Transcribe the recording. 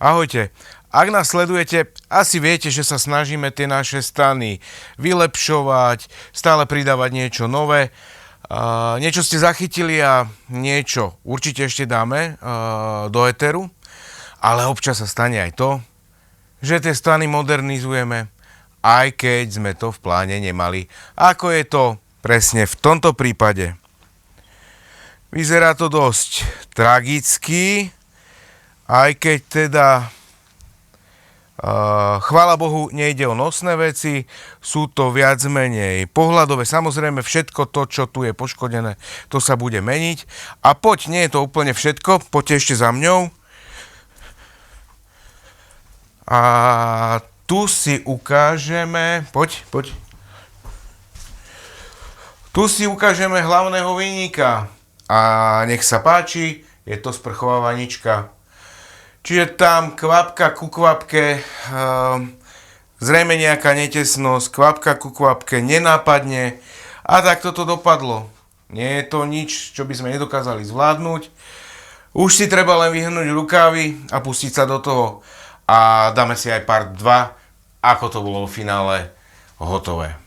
Ahojte. Ak nás sledujete, asi viete, že sa snažíme tie naše stany vylepšovať, stále pridávať niečo nové. Niečo ste zachytili a niečo určite ešte dáme do éteru, ale občas sa stane aj to, že tie stany modernizujeme, aj keď sme to v pláne nemali. Ako je to presne v tomto prípade? Vyzerá to dosť tragicky, aj keď teda chvála Bohu, nejde o nosné veci, sú to viac menej pohľadové. Samozrejme, všetko to, čo tu je poškodené, to sa bude meniť. A nie je to úplne všetko, poďte ešte za mňou. A tu si ukážeme, poď. Tu si ukážeme hlavného vinníka. A nech sa páči, je to sprchová vanička. Čiže tam kvapka ku kvapke, zrejme nejaká netesnosť, kvapka ku kvapke nenápadne a tak toto dopadlo. Nie je to nič, čo by sme nedokázali zvládnuť. Už si treba len vyhnúť rukávy a pustiť sa do toho a dáme si aj part 2, ako to bolo v finále hotové.